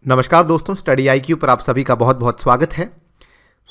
नमस्कार दोस्तों, study IQ पर आप सभी का बहुत बहुत स्वागत है।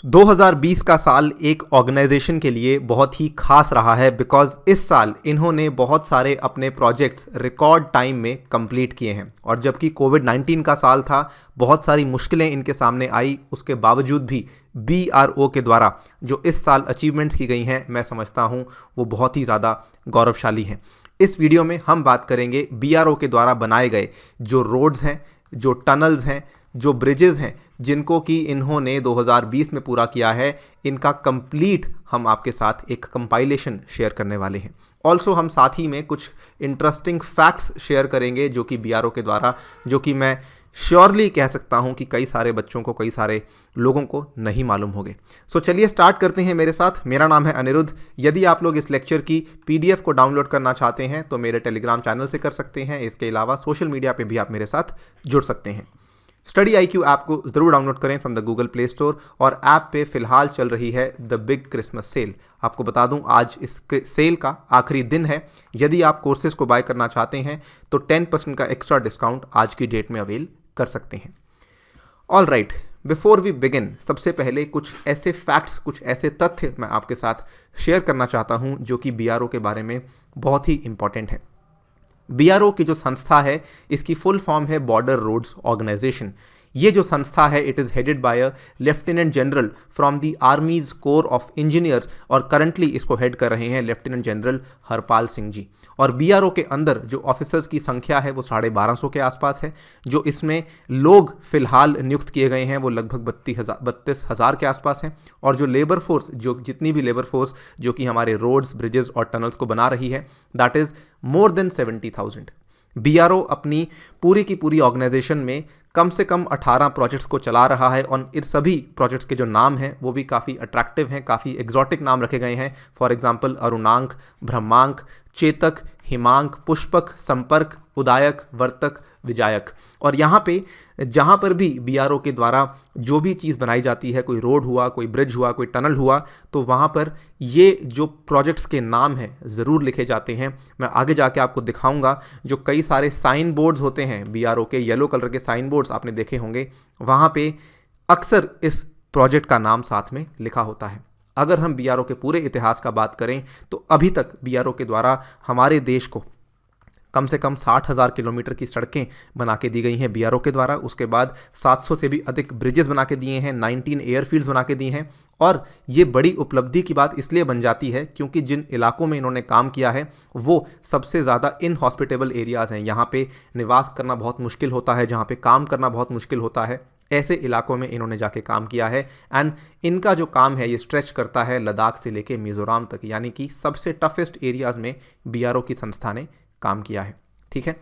2020 का साल एक ऑर्गेनाइजेशन के लिए बहुत ही खास रहा है बिकॉज इस साल इन्होंने बहुत सारे अपने प्रोजेक्ट्स रिकॉर्ड टाइम में कंप्लीट किए हैं। और जबकि कोविड-19 का साल था, बहुत सारी मुश्किलें इनके सामने आई, उसके बावजूद भी BRO के द्वारा जो इस साल अचीवमेंट्स की गई हैं, मैं समझता हूँ वो बहुत ही ज़्यादा गौरवशाली हैं। इस वीडियो में हम बात करेंगे BRO के द्वारा बनाए गए जो रोड्स हैं, जो टनल्स हैं, जो ब्रिजेस हैं, जिनको कि इन्होंने 2020 में पूरा किया है, इनका कंप्लीट हम आपके साथ एक कंपाइलेशन शेयर करने वाले हैं। ऑल्सो हम साथ ही में कुछ इंटरेस्टिंग फैक्ट्स शेयर करेंगे जो कि BRO के द्वारा, जो कि मैं श्योरली कह सकता हूं कि कई सारे बच्चों को, कई सारे लोगों को नहीं मालूम होंगे। सो चलिए स्टार्ट करते हैं मेरे साथ। मेरा नाम है अनिरुद्ध। यदि आप लोग इस लेक्चर की PDF को डाउनलोड करना चाहते हैं तो मेरे टेलीग्राम चैनल से कर सकते हैं। इसके अलावा सोशल मीडिया पे भी आप मेरे साथ जुड़ सकते हैं। स्टडी IQ ऐप को ज़रूर डाउनलोड करें from the Google play store. और ऐप पे फिलहाल चल रही है द बिग क्रिसमस सेल। आपको बता दूं, आज इस सेल का आखिरी दिन है। यदि आप कोर्सेज को बाय करना चाहते हैं तो 10% का एक्स्ट्रा डिस्काउंट आज की डेट में अवेल कर सकते हैं। All right, before we begin, सबसे पहले कुछ ऐसे फैक्ट्स, कुछ ऐसे तथ्य मैं आपके साथ शेयर करना चाहता हूं जो कि BRO के बारे में बहुत ही इंपॉर्टेंट है। BRO की जो संस्था है, इसकी फुल फॉर्म है बॉर्डर रोड्स ऑर्गेनाइजेशन। ये जो संस्था है, it is headed by a lieutenant general from the armies core of engineers, और करंटली इसको हेड कर रहे हैं लेफ्टिनेंट जनरल हरपाल सिंह जी। और BRO के अंदर जो ऑफिसर्स की संख्या है वो 1250 के आसपास है। जो इसमें लोग फिलहाल नियुक्त किए गए हैं वो लगभग 32,000 के आसपास हैं। और जो लेबर फोर्स, जो जितनी भी लेबर फोर्स जो कि हमारे रोड्स, ब्रिजेस और टनल्स को बना रही है, that is more than 70,000। BRO अपनी पूरी की पूरी ऑर्गेनाइजेशन में कम से कम 18 प्रोजेक्ट्स को चला रहा है। और इन सभी प्रोजेक्ट्स के जो नाम हैं वो भी काफ़ी अट्रैक्टिव हैं, काफ़ी एग्जॉटिक नाम रखे गए हैं। फॉर एग्जांपल अरुणांक, ब्रह्मांक, चेतक, हिमांक, पुष्पक, संपर्क, उदायक, वर्तक, विजायक। और यहाँ पे जहाँ पर भी BRO के द्वारा जो भी चीज़ बनाई जाती है, कोई रोड हुआ, कोई ब्रिज हुआ, कोई टनल हुआ, तो वहाँ पर ये जो प्रोजेक्ट्स के नाम हैं ज़रूर लिखे जाते हैं। मैं आगे जाके आपको दिखाऊंगा जो कई सारे साइन बोर्ड्स होते हैं BRO के, येलो कलर के साइन बोर्ड्स आपने देखे होंगे, वहाँ पे अक्सर इस प्रोजेक्ट का नाम साथ में लिखा होता है। अगर हम BRO के पूरे इतिहास का बात करें तो अभी तक BRO के द्वारा हमारे देश को कम से कम 60,000 किलोमीटर की सड़कें बना के दी गई हैं BRO के द्वारा। उसके बाद 700 से भी अधिक ब्रिजेस बना के दिए हैं, 19 एयरफील्ड्स बना के दिए हैं। और ये बड़ी उपलब्धि की बात इसलिए बन जाती है क्योंकि जिन इलाकों में इन्होंने काम किया है वो सबसे ज़्यादा इनहॉस्पिटेबल एरियाज़ हैं। यहाँ पे निवास करना बहुत मुश्किल होता है, जहाँ पे काम करना बहुत मुश्किल होता है, ऐसे इलाकों में इन्होंने जाके काम किया है। एंड इनका जो काम है ये स्ट्रेच करता है लद्दाख से लेके मिज़ोरम तक, यानी कि सबसे टफेस्ट एरियाज़ में BRO की संस्था ने काम किया है। ठीक है,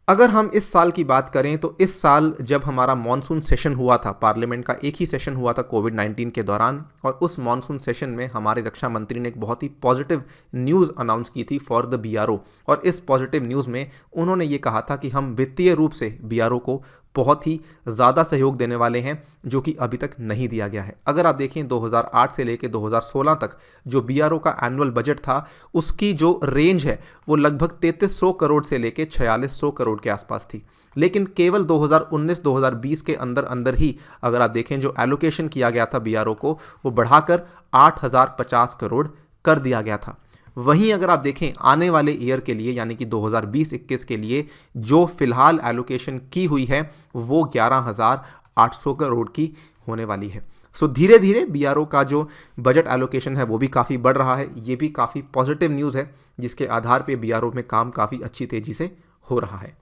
अगर हम इस साल की बात करें तो इस साल जब हमारा मॉनसून सेशन हुआ था, पार्लियामेंट का एक ही सेशन हुआ था कोविड-19 के दौरान, और उस मॉनसून सेशन में हमारे रक्षा मंत्री ने एक बहुत ही पॉजिटिव न्यूज़ अनाउंस की थी फॉर द BRO। और इस पॉजिटिव न्यूज़ में उन्होंने ये कहा था कि हम वित्तीय रूप से BRO को बहुत ही ज़्यादा सहयोग देने वाले हैं, जो कि अभी तक नहीं दिया गया है। अगर आप देखें 2008 से लेकर 2016 तक जो BRO का एनुअल बजट था, उसकी जो रेंज है वो लगभग 3300 करोड़ से लेकर 4600 करोड़ के आसपास थी। लेकिन केवल 2019-2020 के अंदर अंदर ही अगर आप देखें जो एलोकेशन किया गया था BRO को, वो बढ़ाकर 8050 करोड़ कर दिया गया था। वहीं अगर आप देखें आने वाले ईयर के लिए, यानी कि 2020-21 के लिए जो फिलहाल एलोकेशन की हुई है वो 11,800 करोड़ की होने वाली है। सो धीरे धीरे BRO का जो बजट एलोकेशन है वो भी काफ़ी बढ़ रहा है। ये भी काफ़ी पॉजिटिव न्यूज़ है, जिसके आधार पे BRO में काम काफ़ी अच्छी तेज़ी से हो रहा है।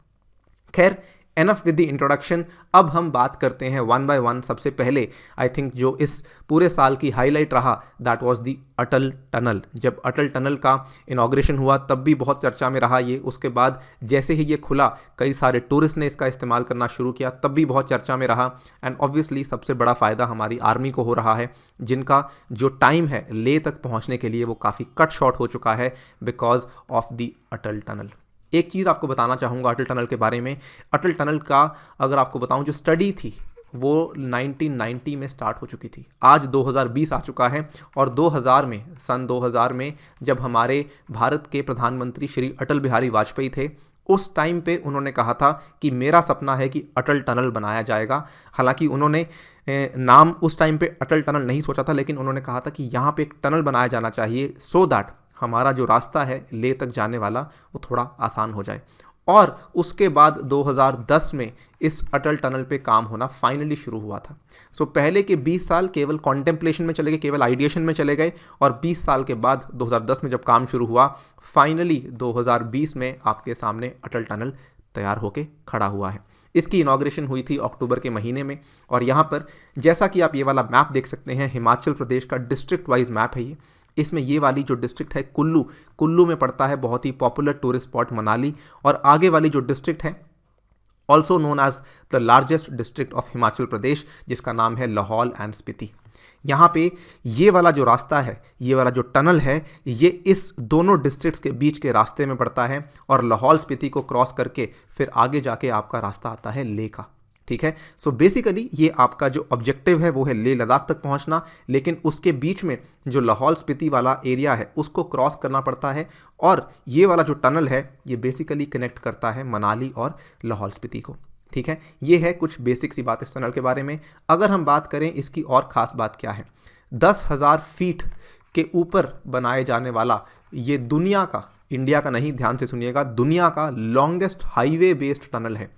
खैर, एनफ विद द इंट्रोडक्शन। अब हम बात करते हैं वन बाय वन। सबसे पहले आई थिंक जो इस पूरे साल की हाईलाइट रहा, that was the Atal tunnel. जब अटल टनल का इनॉग्रेशन हुआ तब भी बहुत चर्चा में रहा ये। उसके बाद जैसे ही ये खुला, कई सारे टूरिस्ट ने इसका इस्तेमाल करना शुरू किया, तब भी बहुत चर्चा में रहा। एंड ऑब्वियसली सबसे बड़ा फ़ायदा हमारी आर्मी को हो रहा है, जिनका जो टाइम है ले तक पहुँचने के लिए वो काफ़ी कट शॉर्ट हो चुका है because of the Atal tunnel. एक चीज़ आपको बताना चाहूँगा अटल टनल के बारे में। अटल टनल का अगर आपको बताऊँ जो स्टडी थी वो 1990 में स्टार्ट हो चुकी थी। आज 2020 आ चुका है और 2000 में, सन 2000 में जब हमारे भारत के प्रधानमंत्री श्री अटल बिहारी वाजपेयी थे, उस टाइम पे उन्होंने कहा था कि मेरा सपना है कि अटल टनल बनाया जाएगा। हालांकि उन्होंने नाम उस टाइम पे अटल टनल नहीं सोचा था, लेकिन उन्होंने कहा था कि यहाँ पे एक टनल बनाया जाना चाहिए सो दैट हमारा जो रास्ता है लेह तक जाने वाला वो थोड़ा आसान हो जाए। और उसके बाद 2010 में इस अटल टनल पे काम होना फाइनली शुरू हुआ था। सो पहले के 20 साल केवल कॉन्टेम्पलेशन में चले गए, केवल आइडिएशन में चले गए, और 20 साल के बाद 2010 में जब काम शुरू हुआ, फाइनली 2020 में आपके सामने अटल टनल तैयार होके खड़ा हुआ है। इसकी इनॉग्रेशन हुई थी अक्टूबर के महीने में। और यहाँ पर जैसा कि आप ये वाला मैप देख सकते हैं, हिमाचल प्रदेश का डिस्ट्रिक्ट वाइज मैप है ये। इसमें ये वाली जो डिस्ट्रिक्ट है कुल्लू में पड़ता है बहुत ही पॉपुलर टूरिस्ट स्पॉट मनाली, और आगे वाली जो डिस्ट्रिक्ट है also known as the largest district of Himachal Pradesh, जिसका नाम है लाहौल एंड स्पीति। यहाँ पे ये वाला जो रास्ता है, ये वाला जो टनल है, ये इस दोनों डिस्ट्रिक्ट्स के बीच के रास्ते में पड़ता है, और लाहौल स्पीति को क्रॉस करके फिर आगे जाके आपका रास्ता आता है लेह का। ठीक है, सो बेसिकली ये आपका जो ऑब्जेक्टिव है वो है लेह लद्दाख तक पहुंचना, लेकिन उसके बीच में जो लाहौल स्पीति वाला एरिया है उसको क्रॉस करना पड़ता है, और ये वाला जो टनल है ये बेसिकली कनेक्ट करता है मनाली और लाहौल स्पीति को। ठीक है, ये है कुछ बेसिक सी बात इस टनल के बारे में। अगर हम बात करें इसकी और ख़ास बात क्या है, 10,000 फीट के ऊपर बनाए जाने वाला ये दुनिया का, इंडिया का नहीं, ध्यान से सुनिएगा, दुनिया का लॉन्गेस्ट हाईवे बेस्ड टनल है।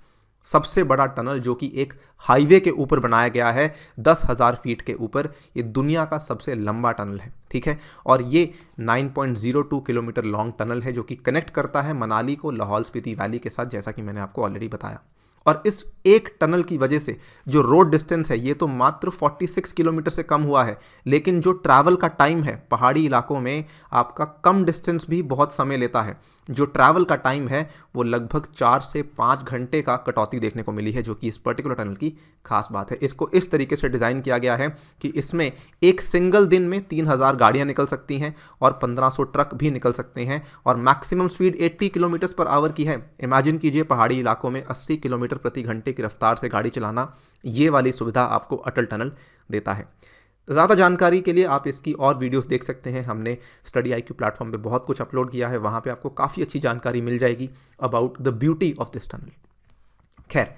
सबसे बड़ा टनल जो कि एक हाईवे के ऊपर बनाया गया है 10,000 फीट के ऊपर, ये दुनिया का सबसे लंबा टनल है। ठीक है, और ये 9.02 किलोमीटर लॉन्ग टनल है जो कि कनेक्ट करता है मनाली को लाहौल स्पीति वैली के साथ, जैसा कि मैंने आपको ऑलरेडी बताया। और इस एक टनल की वजह से जो रोड डिस्टेंस है ये तो मात्र 46 किलोमीटर से कम हुआ है, लेकिन जो ट्रैवल का टाइम है पहाड़ी इलाकों में आपका कम डिस्टेंस भी बहुत समय लेता है। जो ट्रैवल का टाइम है वो लगभग 4 से 5 घंटे का कटौती देखने को मिली है, जो कि इस पर्टिकुलर टनल की खास बात है। इसको इस तरीके से डिज़ाइन किया गया है कि इसमें एक सिंगल दिन में 3,000 गाड़ियाँ निकल सकती हैं और 1,500 ट्रक भी निकल सकते हैं, और maximum speed 80 kilometre per hour की है। इमेजिन कीजिए पहाड़ी इलाकों में 80 किलोमीटर प्रति घंटे की रफ्तार से गाड़ी चलाना, ये वाली सुविधा आपको अटल टनल देता है। ज़्यादा जानकारी के लिए आप इसकी और वीडियोस देख सकते हैं, हमने स्टडी IQ प्लेटफॉर्म पे बहुत कुछ अपलोड किया है, वहाँ पे आपको काफ़ी अच्छी जानकारी मिल जाएगी about the beauty of this tunnel. खैर,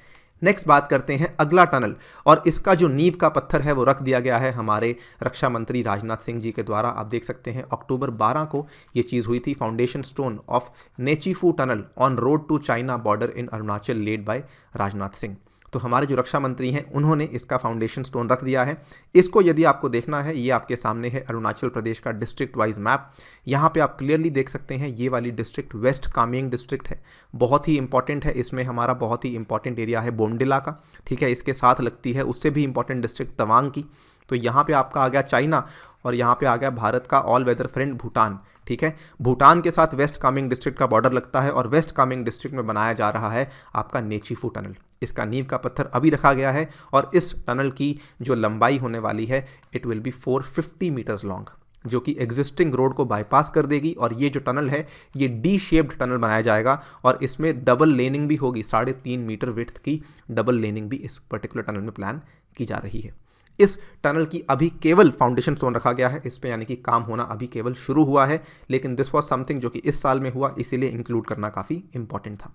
नेक्स्ट बात करते हैं अगला टनल, और इसका जो नींव का पत्थर है वो रख दिया गया है हमारे रक्षा मंत्री राजनाथ सिंह जी के द्वारा। आप देख सकते हैं अक्टूबर 12 को ये चीज़ हुई थी। Foundation stone of Nechiphu tunnel on road to China border in Arunachal led by Rajnath Singh. तो हमारे जो रक्षा मंत्री हैं उन्होंने इसका फाउंडेशन स्टोन रख दिया है। इसको यदि आपको देखना है, ये आपके सामने है अरुणाचल प्रदेश का डिस्ट्रिक्ट वाइज मैप। यहाँ पे आप क्लियरली देख सकते हैं ये वाली डिस्ट्रिक्ट वेस्ट कामेंग डिस्ट्रिक्ट है, बहुत ही इंपॉर्टेंट है। इसमें हमारा बहुत ही इंपॉर्टेंट एरिया है बोमडिला का। ठीक है, इसके साथ लगती है उससे भी इंपॉर्टेंट डिस्ट्रिक्ट तवांग की। तो यहाँ पे आपका आ गया चाइना, और यहाँ पे आ गया भारत का ऑल वेदर फ्रेंड भूटान। ठीक है, भूटान के साथ वेस्ट कामेंग डिस्ट्रिक्ट का बॉर्डर लगता है, और वेस्ट कामेंग डिस्ट्रिक्ट में बनाया जा रहा है आपका नेचीफू टनल। इसका नींव का पत्थर अभी रखा गया है, और इस टनल की जो लंबाई होने वाली है it will be 450 metres long, जो कि एग्जिस्टिंग रोड को बाईपास कर देगी। और ये जो टनल है ये डी शेप्ड टनल बनाया जाएगा, और इसमें डबल लेनिंग भी होगी, 3.5 मीटर विड्थ की डबल लेनिंग भी इस पर्टिकुलर टनल में प्लान की जा रही है। इस टनल की अभी केवल फाउंडेशन स्टोन रखा गया है इस पे, यानी कि काम होना अभी केवल शुरू हुआ है, लेकिन दिस वाज समथिंग जो कि इस साल में हुआ, इसीलिए इंक्लूड करना काफ़ी इंपॉर्टेंट था।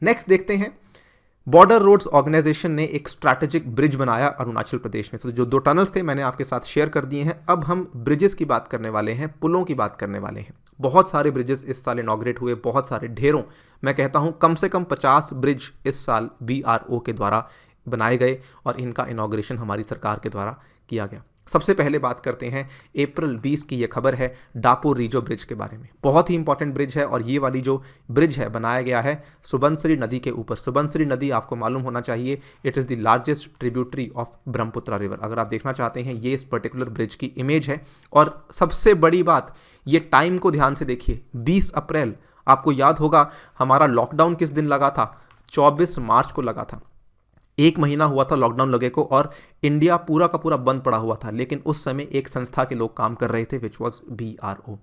नेक्स्ट देखते हैं, बॉर्डर रोड्स ऑर्गेनाइजेशन ने एक स्ट्रैटेजिक ब्रिज बनाया अरुणाचल प्रदेश में। तो जो 2 टनल्स थे मैंने आपके साथ शेयर कर दिए हैं। अब हम ब्रिजेस की बात करने वाले हैं, पुलों की बात करने वाले हैं। बहुत सारे ब्रिजेस इस साल इनॉग्रेट हुए, बहुत सारे, ढेरों, मैं कहता हूं कम से कम 50 ब्रिज इस साल BRO के द्वारा बनाए गए, और इनका इनॉग्रेशन हमारी सरकार के द्वारा किया गया। सबसे पहले बात करते हैं अप्रैल 20 की ये खबर है डापोर रिजो ब्रिज के बारे में। बहुत ही इंपॉर्टेंट ब्रिज है, और ये वाली जो ब्रिज है बनाया गया है सुबनसिरी नदी के ऊपर। सुबनसिरी नदी आपको मालूम होना चाहिए it is the largest tributary of Brahmaputra river. अगर आप देखना चाहते हैं ये इस पर्टिकुलर ब्रिज की इमेज है। और सबसे बड़ी बात, ये टाइम को ध्यान से देखिए, 20 अप्रैल, आपको याद होगा हमारा लॉकडाउन किस दिन लगा था, 24 मार्च को लगा था। 1 महीना हुआ था लॉकडाउन लगे को, और इंडिया पूरा का पूरा बंद पड़ा हुआ था, लेकिन उस समय एक संस्था के लोग काम कर रहे थे which was BRO।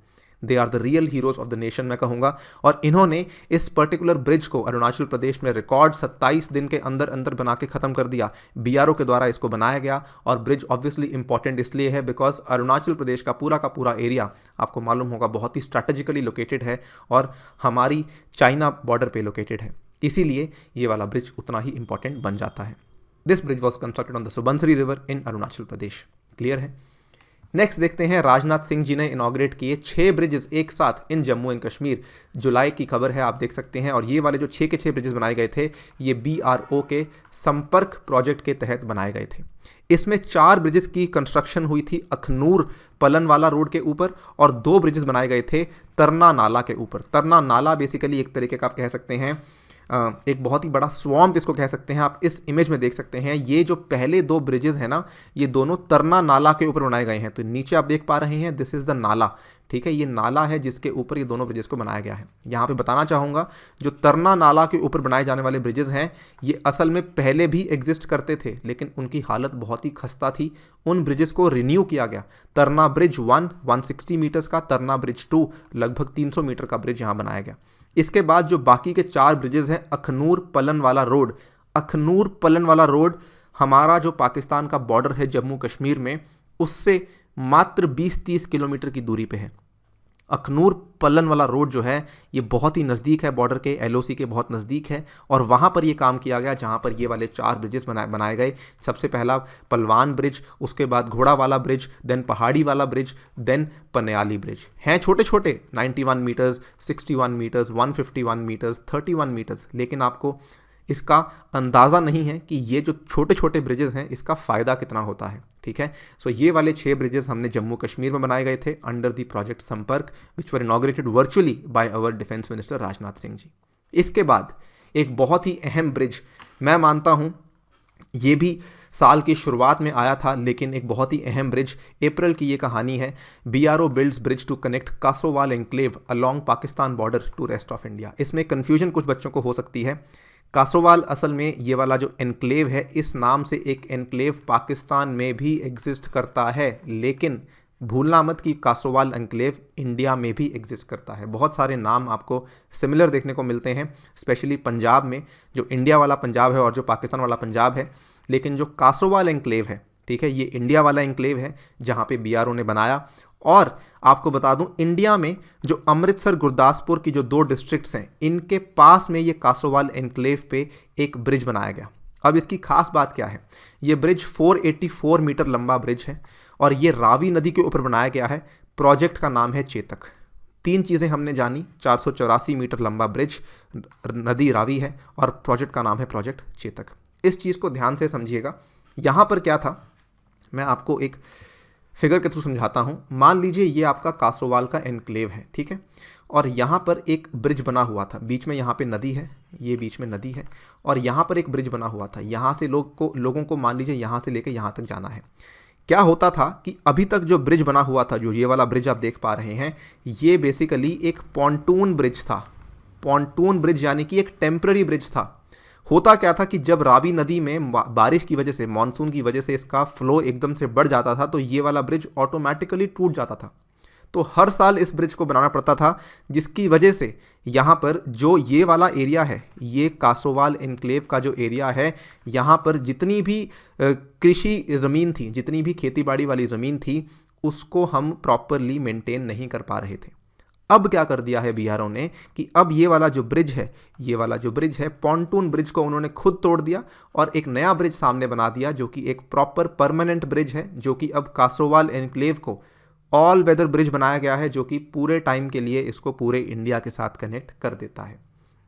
They are the real heroes of the nation मैं कहूँगा। और इन्होंने इस पर्टिकुलर ब्रिज को अरुणाचल प्रदेश में रिकॉर्ड 27 दिन के अंदर अंदर बना के ख़त्म कर दिया। बीआरओ के द्वारा इसको बनाया गया। और ब्रिज ऑब्वियसली इंपॉर्टेंट इसलिए है बिकॉज अरुणाचल प्रदेश का पूरा एरिया आपको मालूम होगा बहुत ही स्ट्रैटेजिकली लोकेटेड है और हमारी चाइना बॉर्डर पे लोकेटेड है, इसीलिए ये वाला ब्रिज उतना ही इंपॉर्टेंट बन जाता है। This bridge was constructed on the Subansiri river in Arunachal Pradesh. Clear है। नेक्स्ट देखते हैं, राजनाथ सिंह जी ने इनॉग्रेट किए 6 ब्रिजेस एक साथ इन जम्मू एंड कश्मीर। जुलाई की खबर है, आप देख सकते हैं। और ये वाले जो 6 के 6 ब्रिजेस बनाए गए थे ये बीआरओ के संपर्क प्रोजेक्ट के तहत बनाए गए थे। इसमें 4 ब्रिजेस की कंस्ट्रक्शन हुई थी अखनूर पलनवाला रोड के ऊपर और 2 ब्रिजेस बनाए गए थे तरना नाला के ऊपर। तरना नाला बेसिकली एक तरीके का आप कह सकते हैं एक बहुत ही बड़ा स्वैम्प इसको कह सकते हैं। आप इस इमेज में देख सकते हैं ये जो पहले 2 ब्रिजेस हैं ना, ये दोनों तरना नाला के ऊपर बनाए गए हैं। तो नीचे आप देख पा रहे हैं दिस इज़ द नाला, ठीक है, ये नाला है जिसके ऊपर ये दोनों ब्रिजेस को बनाया गया है। यहाँ पे बताना चाहूँगा जो तरना नाला के ऊपर बनाए जाने वाले ब्रिजेस हैं ये असल में पहले भी एग्जिस्ट करते थे लेकिन उनकी हालत बहुत ही खस्ता थी। उन ब्रिजेस को रिन्यू किया गया। तरना ब्रिज 1 160 मीटर्स का, तरना ब्रिज 2 लगभग 300 मीटर का ब्रिज यहाँ बनाया गया। इसके बाद जो बाकी के 4 ब्रिजेस हैं अखनूर पलनवाला रोड, अखनूर पलनवाला रोड हमारा जो पाकिस्तान का बॉर्डर है जम्मू कश्मीर में उससे मात्र 20-30 किलोमीटर की दूरी पे है। अखनूर पलनवाला रोड जो है ये बहुत ही नज़दीक है बॉर्डर के, एलओसी के बहुत नज़दीक है और वहाँ पर ये काम किया गया जहाँ पर ये वाले 4 ब्रिजेस बनाए गए। सबसे पहला पलवान ब्रिज, उसके बाद घोड़ा वाला ब्रिज, देन पहाड़ी वाला ब्रिज, देन पनियाली ब्रिज। हैं छोटे छोटे 91 मीटर्स, 61 मीटर्स, 151 मीटर्स, 31 मीटर्स, लेकिन आपको इसका अंदाज़ा नहीं है कि ये जो छोटे छोटे ब्रिजेस हैं इसका फ़ायदा कितना होता है। ठीक है, सो ये वाले 6 ब्रिजेस हमने जम्मू कश्मीर में बनाए गए थे under the project Sampark which were inaugurated virtually by our defence minister Rajnath Singh ji. इसके बाद एक बहुत ही अहम ब्रिज, मैं मानता हूँ ये भी साल की शुरुआत में आया था लेकिन एक बहुत ही अहम ब्रिज, अप्रैल की ये कहानी है। BRO builds bridge to connect Kasowal enclave along Pakistan border to rest of India. इसमें कन्फ्यूजन कुछ बच्चों को हो सकती है। कासोवाल असल में ये वाला जो एनक्लेव है इस नाम से एक एनक्लेव पाकिस्तान में भी एग्जिस्ट करता है, लेकिन भूलना मत कि कासोवाल एनक्लेव इंडिया में भी एग्जिस्ट करता है। बहुत सारे नाम आपको सिमिलर देखने को मिलते हैं, स्पेशली पंजाब में, जो इंडिया वाला पंजाब है और जो पाकिस्तान वाला पंजाब है। लेकिन जो कासोवाल एनक्लेव है, ठीक है, ये इंडिया वाला एनक्लेव है जहाँ पे बीआरओ ने बनाया। और आपको बता दूं इंडिया में जो अमृतसर गुरदासपुर की जो 2 डिस्ट्रिक्ट्स हैं इनके पास में ये कासोवाल एनक्लेव पे एक ब्रिज बनाया गया। अब इसकी खास बात क्या है, ये ब्रिज 484 मीटर लंबा ब्रिज है और ये रावी नदी के ऊपर बनाया गया है। प्रोजेक्ट का नाम है चेतक। 3 चीज़ें हमने जानी, 484 मीटर लंबा ब्रिज, नदी रावी है और प्रोजेक्ट का नाम है प्रोजेक्ट चेतक। इस चीज़ को ध्यान से समझिएगा। यहाँ पर क्या था, मैं आपको एक फिगर के थ्रू समझाता हूँ। मान लीजिए ये आपका कासोवाल का एनक्लेव है, ठीक है, और यहाँ पर एक ब्रिज बना हुआ था, बीच में यहाँ पे नदी है, ये बीच में नदी है और यहाँ पर एक ब्रिज बना हुआ था। यहाँ से लोगों को मान लीजिए यहाँ से लेकर यहाँ तक जाना है। क्या होता था कि अभी तक जो ब्रिज बना हुआ था, जो ये वाला ब्रिज आप देख पा रहे हैं, ये बेसिकली एक पॉन्टून ब्रिज था। पॉन्टून ब्रिज यानी कि एक टेम्पररी ब्रिज था। होता क्या था कि जब रावी नदी में बारिश की वजह से, मानसून की वजह से इसका फ्लो एकदम से बढ़ जाता था तो ये वाला ब्रिज ऑटोमेटिकली टूट जाता था। तो हर साल इस ब्रिज को बनाना पड़ता था, जिसकी वजह से यहाँ पर जो ये वाला एरिया है, ये कासोवाल एनक्लेव का जो एरिया है, यहाँ पर जितनी भी कृषि ज़मीन थी, जितनी भी खेतीबाड़ी वाली ज़मीन थी, उसको हम प्रॉपरली मेंटेन नहीं कर पा रहे थे। अब क्या कर दिया है बीआरओ ने कि अब ये वाला जो ब्रिज है, ये वाला जो ब्रिज है, पॉन्टून ब्रिज को उन्होंने खुद तोड़ दिया और एक नया ब्रिज सामने बना दिया जो कि एक प्रॉपर परमानेंट ब्रिज है, जो कि अब कासोवाल एनक्लेव को ऑल वेदर ब्रिज बनाया गया है, जो कि पूरे टाइम के लिए इसको पूरे इंडिया के साथ कनेक्ट कर देता है।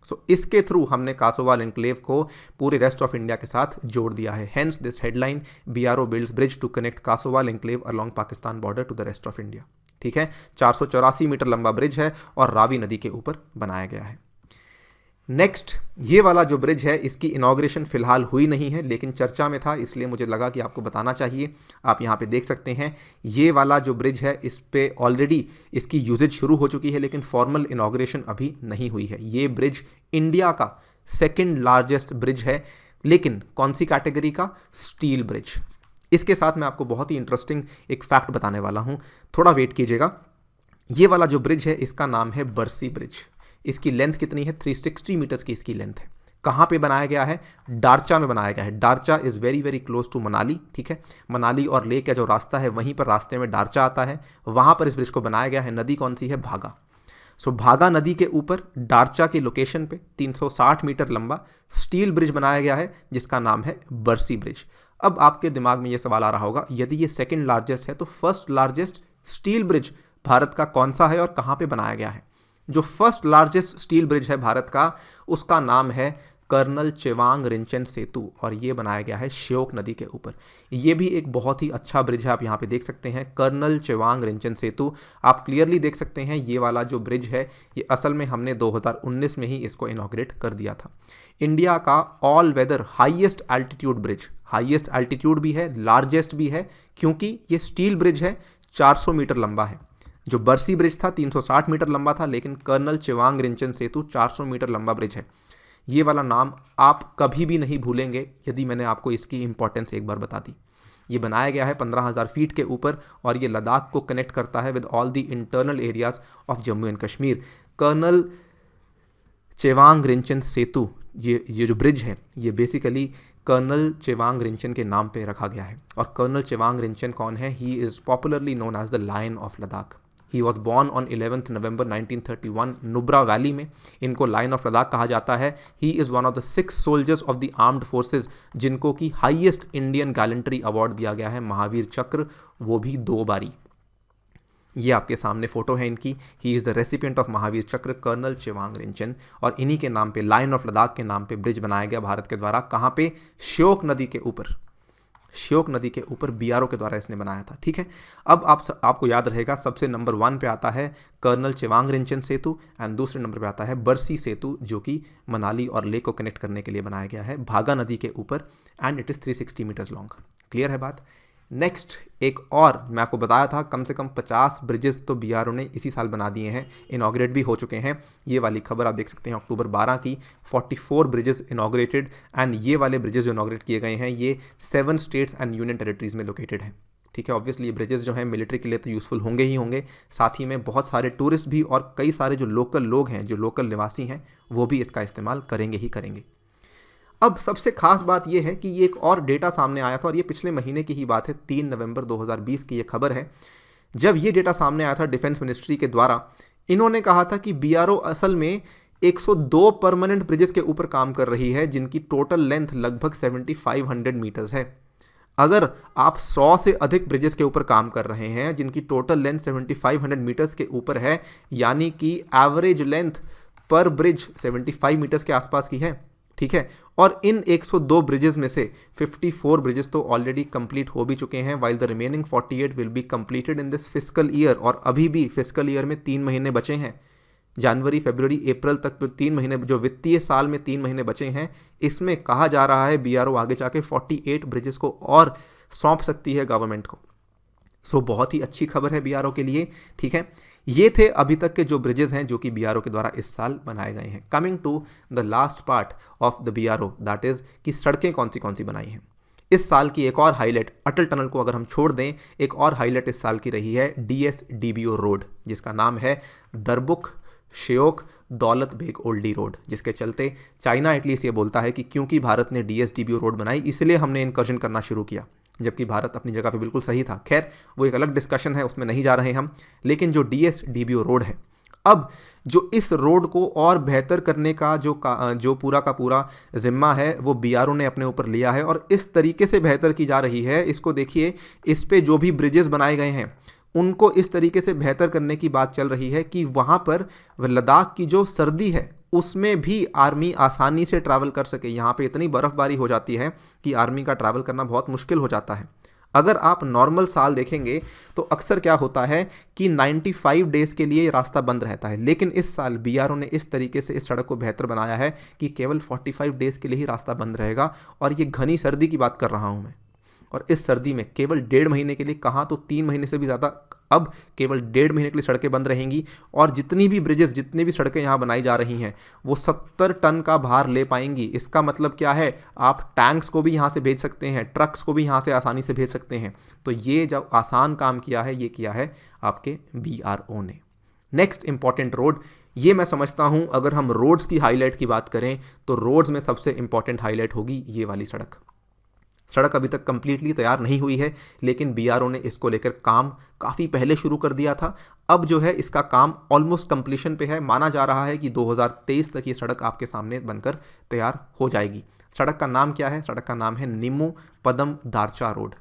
सो इसके थ्रू हमने कासोवाल एनक्लेव को पूरे रेस्ट ऑफ इंडिया के साथ जोड़ दिया है। Hence this headline, BRO builds bridge to connect Kasowal enclave along Pakistan border to the rest of India. ठीक है, 484 मीटर लंबा ब्रिज है और रावी नदी के ऊपर बनाया गया है। नेक्स्ट, ये वाला जो ब्रिज है इसकी इनॉग्रेशन फिलहाल हुई नहीं है, लेकिन चर्चा में था, इसलिए मुझे लगा कि आपको बताना चाहिए। आप यहाँ पे देख सकते हैं ये वाला जो ब्रिज है इस पे ऑलरेडी इसकी यूजेज शुरू हो चुकी है, लेकिन फॉर्मल इनॉग्रेशन अभी नहीं हुई है। ये ब्रिज इंडिया का 2nd लार्जेस्ट ब्रिज है, लेकिन कौन सी कैटेगरी का? Steel bridge. इसके साथ मैं आपको बहुत ही इंटरेस्टिंग एक फैक्ट बताने वाला हूँ, थोड़ा वेट कीजिएगा। ये वाला जो ब्रिज है इसका नाम है बरसी ब्रिज। इसकी लेंथ कितनी है? 360 मीटर्स की इसकी लेंथ है। कहाँ पे बनाया गया है? डारचा में बनाया गया है। Darcha is very very close to Manali, ठीक है। मनाली और लेह का जो रास्ता है वहीं पर रास्ते में डारचा आता है, वहाँ पर इस ब्रिज को बनाया गया है। नदी कौन सी है? भागा। सो भागा नदी के ऊपर डारचा की लोकेशन पे 360 मीटर लंबा स्टील ब्रिज बनाया गया है जिसका नाम है बरसी ब्रिज। अब आपके दिमाग में ये सवाल आ रहा होगा, यदि ये सेकंड लार्जेस्ट है तो first largest steel bridge Bharat का कौन सा है और कहाँ पे बनाया गया है? जो फर्स्ट लार्जेस्ट स्टील ब्रिज है भारत का, उसका नाम है कर्नल चेवांग रिंचन सेतु और ये बनाया गया है श्योक नदी के ऊपर। ये भी एक बहुत ही अच्छा ब्रिज है, आप यहाँ पे देख सकते हैं कर्नल चेवांग रिंचन सेतु। आप क्लियरली देख सकते हैं ये वाला जो ब्रिज है ये असल में हमने 2019 में ही इसको इनॉग्रेट कर दिया था। इंडिया का all weather highest altitude bridge, highest altitude भी है, लार्जेस्ट भी है, क्योंकि ये स्टील ब्रिज है, 400 मीटर लंबा है। जो बरसी ब्रिज था 360 मीटर लंबा था, लेकिन कर्नल चेवांग रिंचन सेतु 400 मीटर लंबा ब्रिज है। ये वाला नाम आप कभी भी नहीं भूलेंगे यदि मैंने आपको इसकी इंपॉर्टेंस एक बार बता दी। ये बनाया गया है 15,000 फीट के ऊपर और ये लद्दाख को कनेक्ट करता है with all the internal areas of Jammu and Kashmir. Colonel Chewang Rinchen Setu, ये जो ब्रिज है ये बेसिकली कर्नल चेवांग रिंचन के नाम पे रखा गया है। और कर्नल चेवांग रिंचन कौन है? He is popularly known as the lion of Ladakh. He was born on 11 November 1931 Nubra valley में। इनको लायन ऑफ लद्दाख कहा जाता है। He is one of the 6 soldiers of the armed forces जिनको कि हाईएस्ट इंडियन गैलेंट्री अवार्ड दिया गया है, महावीर चक्र, वो भी 2 बारी। ये आपके सामने फोटो है इनकी। He is the recipient of Mahavir चक्र, कर्नल चेवांग रिंचन। और इन्हीं के नाम पे, लायन ऑफ लद्दाख के नाम पे ब्रिज बनाया गया भारत के द्वारा। कहाँ पे? श्योक नदी के ऊपर। श्योक नदी के ऊपर बीआरओ के द्वारा इसने बनाया था, ठीक है। अब आपको याद रहेगा सबसे नंबर 1 पे आता है कर्नल चेवांग रिंचन सेतु एंड दूसरे नंबर पे आता है बरसी सेतु, जो कि मनाली और लेह को कनेक्ट करने के लिए बनाया गया है भागा नदी के ऊपर and it is 360 metres long. Clear है बात? नेक्स्ट एक और मैं आपको बताया था कम से कम 50 ब्रिजेस तो बीआरओ ने इसी साल बना दिए हैं, इनॉग्रेट भी हो चुके हैं। ये वाली खबर आप देख सकते हैं अक्टूबर 12 की, 44 ब्रिजेस इनॉग्रेटेड एंड ये वाले ब्रिजेस जो इनॉग्रेट किए गए हैं ये 7 स्टेट्स एंड यूनियन टेरिटरीज में लोकेटेड हैं, ठीक है। ऑब्वियसली ये ब्रिजेस जो हैं मिलिट्री के लिए तो यूज़फुल होंगे ही होंगे, साथ ही में बहुत सारे टूरिस्ट भी और कई सारे जो लोकल लोग हैं, जो लोकल निवासी हैं, वो भी इसका इस्तेमाल करेंगे ही करेंगे। अब सबसे खास बात यह है कि ये एक और डेटा सामने आया था और ये पिछले महीने की ही बात है, 3 नवंबर 2020 की ये खबर है। जब ये डेटा सामने आया था डिफेंस मिनिस्ट्री के द्वारा, इन्होंने कहा था कि बीआरओ असल में 102 परमानेंट ब्रिजेस के ऊपर काम कर रही है जिनकी टोटल लेंथ लगभग 7500 मीटर्स है। अगर आप 100 से अधिक ब्रिजेस के ऊपर काम कर रहे हैं जिनकी टोटल लेंथ 7500 मीटर्स के ऊपर है, यानी कि एवरेज लेंथ पर ब्रिज 75 मीटर्स के आसपास की है, ठीक है। और इन 102 ब्रिजेस में से 54 ब्रिजेस तो ऑलरेडी कंप्लीट हो भी चुके हैं, while the remaining 48 will be completed in this fiscal year. और अभी भी फिस्कल ईयर में 3 महीने बचे हैं, जनवरी फरवरी अप्रैल तक 3 महीने, जो वित्तीय साल में 3 महीने बचे हैं, इसमें कहा जा रहा है बीआरओ आगे जाके 48 ब्रिजेस को और सौंप सकती है गवर्नमेंट को। सो बहुत ही अच्छी खबर है बीआरओ के लिए, ठीक है। ये थे अभी तक के जो ब्रिजेस हैं जो कि बीआरओ के द्वारा इस साल बनाए गए हैं। Coming to the last part of the BRO, that is कि सड़कें कौन सी बनाई हैं। इस साल की एक और हाईलाइट, अटल टनल को अगर हम छोड़ दें, एक और हाईलाइट इस साल की रही है DSDBO रोड, जिसका नाम है दरबुक श्योक दौलत बेग ओल्डी रोड, जिसके चलते चाइना एटलीस्ट ये बोलता है कि क्योंकि भारत ने DSDBO रोड बनाई इसलिए हमने इनकर्जन करना शुरू किया, जबकि भारत अपनी जगह पे बिल्कुल सही था। खैर वो एक अलग डिस्कशन है, उसमें नहीं जा रहे हम। लेकिन जो DSDBO रोड है, अब जो इस रोड को और बेहतर करने का जो पूरा का पूरा जिम्मा है वो बीआरओ ने अपने ऊपर लिया है और इस तरीके से बेहतर की जा रही है। इसको देखिए, इस पे जो भी ब्रिजेस बनाए गए हैं उनको इस तरीके से बेहतर करने की बात चल रही है कि वहाँ पर लद्दाख की जो सर्दी है उसमें भी आर्मी आसानी से ट्रैवल कर सके। यहाँ पे इतनी बर्फ़बारी हो जाती है कि आर्मी का ट्रैवल करना बहुत मुश्किल हो जाता है। अगर आप नॉर्मल साल देखेंगे तो अक्सर क्या होता है कि 95 डेज़ के लिए रास्ता बंद रहता है, लेकिन इस साल बीआरओ ने इस तरीके से इस सड़क को बेहतर बनाया है कि केवल 45 डेज़ के लिए ही रास्ता बंद रहेगा। और ये घनी सर्दी की बात कर रहा हूँ मैं, और इस सर्दी में केवल 1.5 महीने के लिए, कहाँ तो 3 महीने से भी ज़्यादा, अब केवल 1.5 महीने के लिए सड़कें बंद रहेंगी। और जितनी भी ब्रिजेस, जितनी भी सड़कें यहाँ बनाई जा रही हैं वो 70 टन का भार ले पाएंगी। इसका मतलब क्या है, आप टैंक्स को भी यहाँ से भेज सकते हैं, ट्रक्स को भी यहाँ से आसानी से भेज सकते हैं। तो ये जो आसान काम किया है ये किया है आपके बीआरओ ने। नेक्स्ट इंपॉर्टेंट रोड, ये मैं समझता हूँ अगर हम रोड्स की हाईलाइट की बात करें तो रोड्स में सबसे इंपॉर्टेंट हाईलाइट होगी ये वाली सड़क। सड़क अभी तक कंप्लीटली तैयार नहीं हुई है, लेकिन बीआरओ ने इसको लेकर काम काफ़ी पहले शुरू कर दिया था। अब जो है इसका काम ऑलमोस्ट कंप्लीशन पे है। माना जा रहा है कि 2023 तक ये सड़क आपके सामने बनकर तैयार हो जाएगी। सड़क का नाम क्या है? सड़क का नाम है निमू पदम दारचा रोड।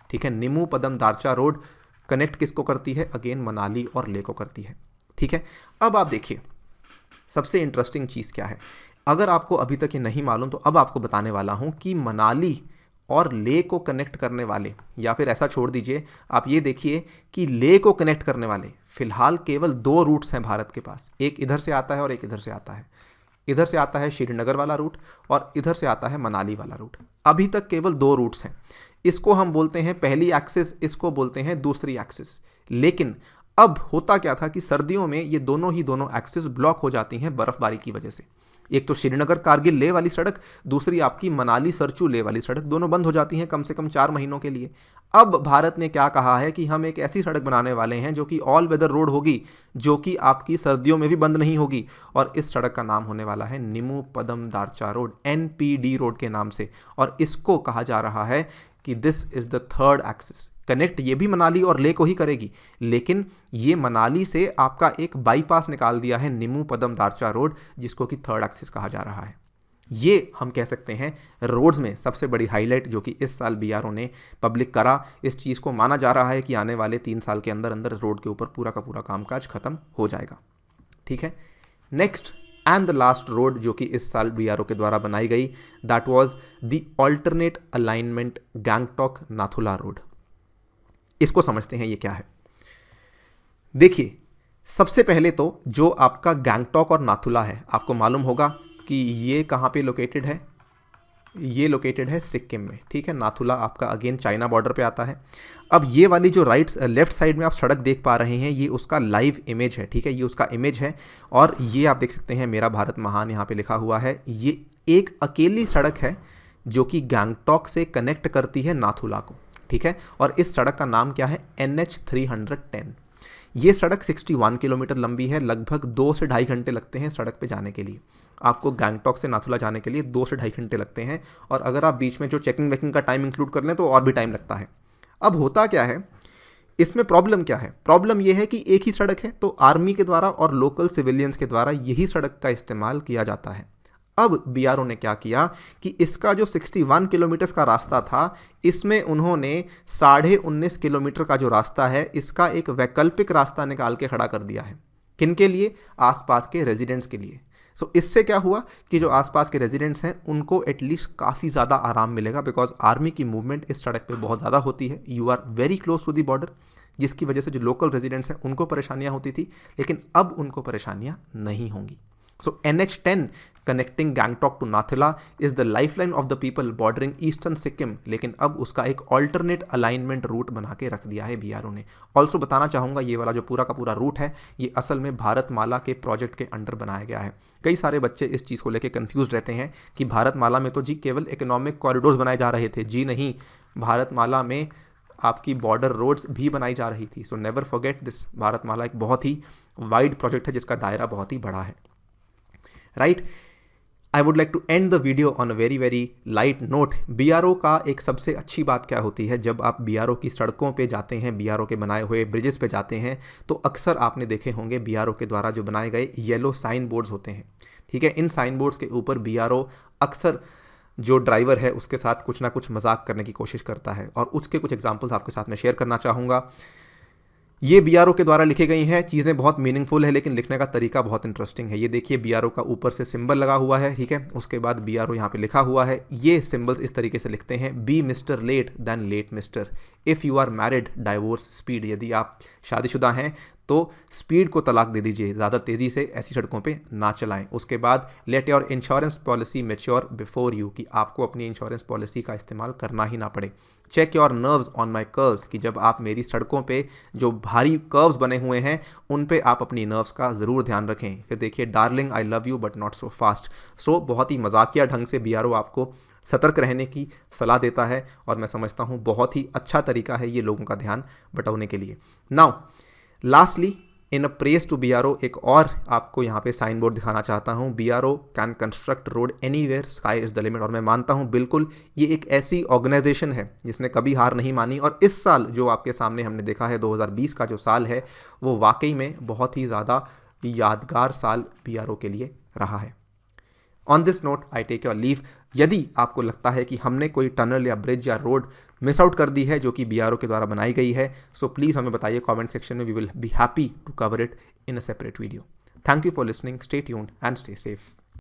ठीक है, निमू पदम दारचा रोड कनेक्ट किसको करती है? अगेन मनाली और लेह को करती है। ठीक है, अब आप देखिए सबसे इंटरेस्टिंग चीज़ क्या है। अगर आपको अभी तक ये नहीं मालूम तो अब आपको बताने वाला हूँ कि मनाली और लेह को कनेक्ट करने वाले, या फिर ऐसा छोड़ दीजिए, आप ये देखिए कि लेह को कनेक्ट करने वाले फिलहाल केवल 2 रूट्स हैं भारत के पास। एक इधर से आता है और एक इधर से आता है। इधर से आता है श्रीनगर वाला रूट और इधर से आता है मनाली वाला रूट। अभी तक केवल 2 रूट्स हैं। इसको हम बोलते हैं पहली एक्सिस, इसको बोलते हैं दूसरी एक्सिस। लेकिन अब होता क्या था कि सर्दियों में ये दोनों एक्सिस ब्लॉक हो जाती हैं बर्फबारी की वजह से। एक तो श्रीनगर कारगिल लेह वाली सड़क, दूसरी आपकी मनाली सरचू लेह वाली सड़क, दोनों बंद हो जाती हैं कम से कम 4 महीनों के लिए। अब भारत ने क्या कहा है कि हम एक ऐसी सड़क बनाने वाले हैं जो कि ऑल वेदर रोड होगी, जो कि आपकी सर्दियों में भी बंद नहीं होगी, और इस सड़क का नाम होने वाला है निमू पदम दारचा रोड, NPD रोड के नाम से। और इसको कहा जा रहा है कि this is the third axis. Connect ये भी मनाली और लेह को ही करेगी, लेकिन ये मनाली से आपका एक बाईपास निकाल दिया है निमू पदम दारचा रोड, जिसको कि थर्ड एक्सिस कहा जा रहा है। ये हम कह सकते हैं रोड्स में सबसे बड़ी हाईलाइट जो कि इस साल बीआरओ ने पब्लिक करा। इस चीज़ को माना जा रहा है कि आने वाले 3 साल के अंदर अंदर रोड के ऊपर पूरा का पूरा कामकाज खत्म हो जाएगा। ठीक है, next and the last road जो कि इस साल बीआरओ के द्वारा बनाई गई, that was the alternate alignment Gangtok Nathula road. इसको समझते हैं ये क्या है। देखिए, सबसे पहले तो जो आपका गैंगटॉक और नाथुला है, आपको मालूम होगा कि ये कहाँ पे लोकेटेड है। ये लोकेटेड है सिक्किम में। ठीक है, नाथुला आपका अगेन चाइना बॉर्डर पे आता है। अब ये वाली जो लेफ्ट साइड में आप सड़क देख पा रहे हैं, ये उसका लाइव इमेज है। ठीक है, ये उसका इमेज है और ये आप देख सकते हैं मेरा भारत महान यहाँ पे लिखा हुआ है। ये एक अकेली सड़क है जो कि गैंगटॉक से कनेक्ट करती है नाथुला को। ठीक है, और इस सड़क का नाम क्या है? NH 310। ये सड़क 61 किलोमीटर लंबी है। लगभग 2 से ढाई घंटे लगते हैं सड़क पे जाने के लिए। आपको गैंगटॉक से नाथुला जाने के लिए 2 से ढाई घंटे लगते हैं, और अगर आप बीच में जो चेकिंग वेकिंग का टाइम इंक्लूड कर लें तो और भी टाइम लगता है। अब होता क्या है इसमें, प्रॉब्लम क्या है? प्रॉब्लम यह है कि एक ही सड़क है, तो आर्मी के द्वारा और लोकल सिविलियंस के द्वारा यही सड़क का इस्तेमाल किया जाता है। अब बीआरओ ने क्या किया कि इसका जो 61 किलोमीटर का रास्ता था, इसमें उन्होंने 19.5 किलोमीटर का जो रास्ता है, इसका एक वैकल्पिक रास्ता निकाल के खड़ा कर दिया है। किनके लिए? आसपास के रेजिडेंट्स के लिए। सो इससे क्या हुआ कि जो आसपास के रेजिडेंट्स हैं उनको एटलीस्ट काफ़ी ज़्यादा आराम मिलेगा, बिकॉज आर्मी की मूवमेंट इस सड़क पे बहुत ज़्यादा होती है। You are very close to the border, जिसकी वजह से जो लोकल रेजिडेंट्स हैं उनको परेशानियाँ होती थी, लेकिन अब उनको परेशानियाँ नहीं होंगी। So NH10 connecting Gangtok to Nathula is the lifeline of the people bordering eastern Sikkim, लेकिन अब उसका एक alternate alignment रूट बना के रख दिया है बीआरओ ने। ऑल्सो बताना चाहूँगा ये वाला जो पूरा का पूरा रूट है, ये असल में भारतमाला के प्रोजेक्ट के अंडर बनाया गया है। कई सारे बच्चे इस चीज़ को लेकर कंफ्यूज रहते हैं कि भारतमाला में तो जी केवल इकोनॉमिक कॉरिडोर्स बनाए जा रहे थे। जी नहीं, भारतमाला में आपकी बॉर्डर रोड्स भी बनाई जा रही थी। So never forget this. Bharatmala एक बहुत ही वाइड प्रोजेक्ट है जिसका दायरा बहुत ही बड़ा है। Right, I would like to end the video on a very very light note. BRO का एक सबसे अच्छी बात क्या होती है, जब आप बीआरओ की सड़कों पे जाते हैं, बीआरओ के बनाए हुए ब्रिजेस पे जाते हैं, तो अक्सर आपने देखे होंगे बीआरओ के द्वारा जो बनाए गए येलो साइन बोर्ड्स होते हैं। ठीक है, इन साइन बोर्ड्स के ऊपर बीआरओ अक्सर जो ड्राइवर है उसके साथ कुछ ना कुछ मजाक करने की कोशिश करता है, और उसके कुछ एग्जाम्पल्स आपके साथ में शेयर करना चाहूँगा। ये बीआरओ के द्वारा लिखी गई हैं, चीज़ें बहुत मीनिंगफुल है, लेकिन लिखने का तरीका बहुत इंटरेस्टिंग है। ये देखिए बीआरओ का ऊपर से सिंबल लगा हुआ है। ठीक है, उसके बाद बीआरओ यहाँ पे लिखा हुआ है। ये सिंबल्स इस तरीके से लिखते हैं, be mister late than late mister, if you are married divorce speed. यदि आप शादीशुदा हैं तो स्पीड को तलाक दे दीजिए, ज़्यादा तेज़ी से ऐसी सड़कों पे ना चलाएं। उसके बाद let your insurance policy mature before you, कि आपको अपनी इंश्योरेंस पॉलिसी का इस्तेमाल करना ही ना पड़े। Check your nerves on my curves, कि जब आप मेरी सड़कों पे जो भारी कर्व्स बने हुए हैं उन पे आप अपनी नर्व्स का ज़रूर ध्यान रखें। फिर देखिए, darling I love you but not so fast. So बहुत ही मजाकिया ढंग से बीआरओ आपको सतर्क रहने की सलाह देता है, और मैं समझता हूँ बहुत ही अच्छा तरीका है ये लोगों का ध्यान बटोरने के लिए। Now lastly in a press to BRO एक और आपको यहाँ पे साइन बोर्ड दिखाना चाहता हूँ, BRO can construct road anywhere, sky is the limit. और मैं मानता हूँ बिल्कुल ये एक ऐसी ऑर्गेनाइजेशन है जिसने कभी हार नहीं मानी, और इस साल जो आपके सामने हमने देखा है 2020 का जो साल है वो वाकई में बहुत ही ज़्यादा यादगार साल BRO के लिए रहा है। On this note I take your leave. यदि आपको लगता है कि हमने कोई टनल या ब्रिज या रोड मिस आउट कर दी है जो कि BRO के द्वारा बनाई गई है, सो प्लीज़ हमें बताइए कमेंट सेक्शन में। We will be happy to cover it in a separate video. Thank you for listening, stay tuned and stay safe.